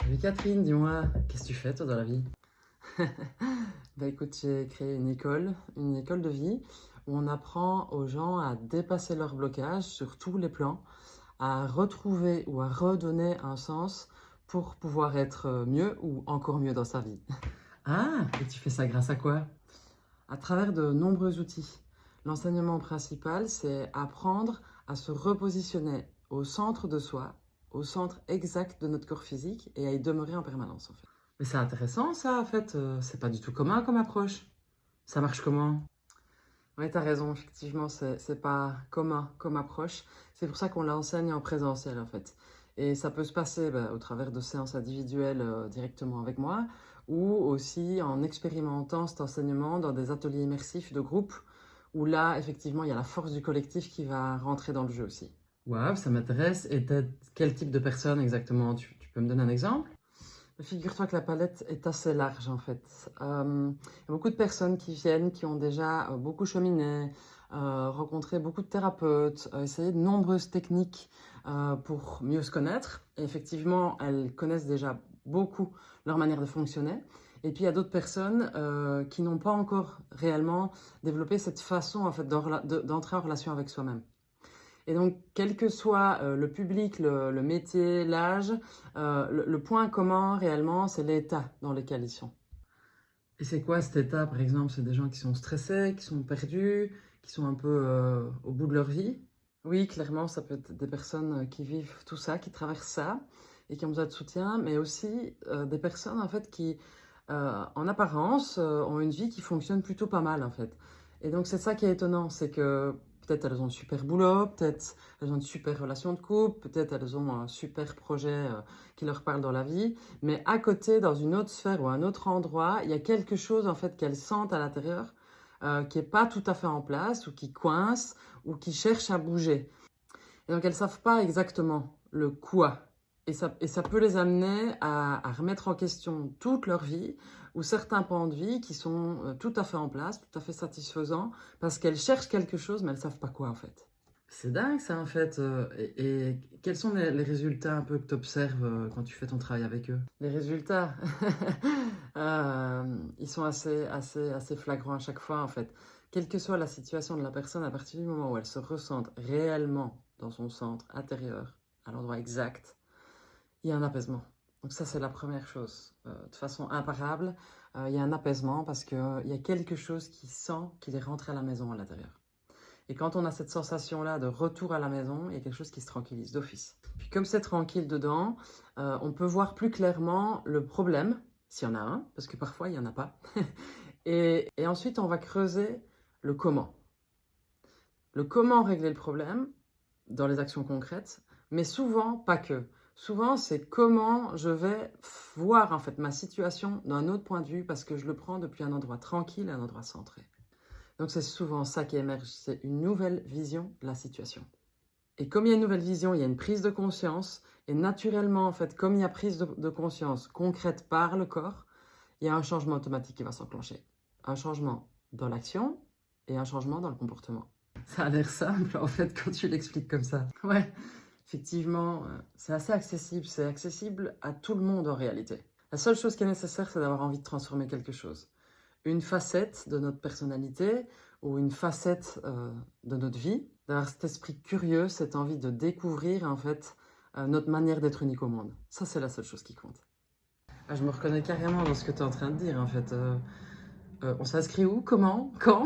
Salut Catherine, dis-moi, qu'est-ce que tu fais toi dans la vie? Bah écoute, j'ai créé une école de vie où on apprend aux gens à dépasser leurs blocages sur tous les plans, à retrouver ou à redonner un sens pour pouvoir être mieux ou encore mieux dans sa vie. Ah, et tu fais ça grâce à quoi? À travers de nombreux outils. L'enseignement principal, c'est apprendre à se repositionner au centre de soi, au centre exact de notre corps physique et à y demeurer en permanence en fait. Mais c'est intéressant ça en fait, c'est pas du tout commun comme approche. Ça marche comment? Oui, t'as raison, effectivement, c'est pas commun comme approche. C'est pour ça qu'on l'enseigne en présentiel, en fait. Et ça peut se passer au travers de séances individuelles directement avec moi, ou aussi en expérimentant cet enseignement dans des ateliers immersifs de groupe, où là, effectivement, il y a la force du collectif qui va rentrer dans le jeu aussi. Waouh, ça m'intéresse. Et t'es quel type de personne exactement? Tu peux me donner un exemple? Figure-toi que la palette est assez large en fait. Il y a beaucoup de personnes qui viennent, qui ont déjà beaucoup cheminé, rencontré beaucoup de thérapeutes, essayé de nombreuses techniques pour mieux se connaître. Et effectivement, elles connaissent déjà beaucoup leur manière de fonctionner. Et puis il y a d'autres personnes qui n'ont pas encore réellement développé cette façon en fait d'entrer en relation avec soi-même. Et donc, quel que soit le public, le métier, l'âge, le point commun réellement, c'est l'état dans lequel ils sont. Et c'est quoi cet état, par exemple? C'est des gens qui sont stressés, qui sont perdus, qui sont un peu au bout de leur vie? Oui, clairement, ça peut être des personnes qui vivent tout ça, qui traversent ça et qui ont besoin de soutien, mais aussi des personnes en fait qui, en apparence, ont une vie qui fonctionne plutôt pas mal en fait. Et donc c'est ça qui est étonnant, c'est que peut-être elles ont un super boulot, peut-être elles ont une super relation de couple, peut-être elles ont un super projet qui leur parle dans la vie, mais à côté, dans une autre sphère ou un autre endroit, il y a quelque chose en fait qu'elles sentent à l'intérieur qui n'est pas tout à fait en place ou qui coince ou qui cherche à bouger. Et donc elles ne savent pas exactement le quoi. Et ça peut les amener à remettre en question toute leur vie ou certains pans de vie qui sont tout à fait en place, tout à fait satisfaisants, parce qu'elles cherchent quelque chose, mais elles ne savent pas quoi en fait. C'est dingue ça en fait. Et quels sont les résultats un peu que tu observes quand tu fais ton travail avec eux? Les résultats, ils sont assez flagrants à chaque fois en fait. Quelle que soit la situation de la personne, à partir du moment où elle se ressente réellement dans son centre intérieur, à l'endroit exact, il y a un apaisement. Donc ça, c'est la première chose. De façon imparable, il y a un apaisement parce qu'il y a quelque chose qui sent qu'il est rentré à la maison à l'intérieur. Et quand on a cette sensation-là de retour à la maison, il y a quelque chose qui se tranquillise d'office. Puis comme c'est tranquille dedans, on peut voir plus clairement le problème, s'il y en a un, parce que parfois il n'y en a pas. Et ensuite, on va creuser le comment. Le comment régler le problème dans les actions concrètes, mais souvent pas que. Souvent, c'est comment je vais voir en fait ma situation d'un autre point de vue parce que je le prends depuis un endroit tranquille, un endroit centré. Donc c'est souvent ça qui émerge, c'est une nouvelle vision de la situation. Et comme il y a une nouvelle vision, il y a une prise de conscience, et naturellement en fait, comme il y a prise de conscience concrète par le corps, il y a un changement automatique qui va s'enclencher. Un changement dans l'action et un changement dans le comportement. Ça a l'air simple en fait quand tu l'expliques comme ça. Ouais, effectivement, c'est assez accessible. C'est accessible à tout le monde en réalité. La seule chose qui est nécessaire, c'est d'avoir envie de transformer quelque chose. Une facette de notre personnalité ou une facette de notre vie, d'avoir cet esprit curieux, cette envie de découvrir en fait notre manière d'être unique au monde. Ça, c'est la seule chose qui compte. Ah, je me reconnais carrément dans ce que tu es en train de dire en fait. On s'inscrit où? Comment? Quand?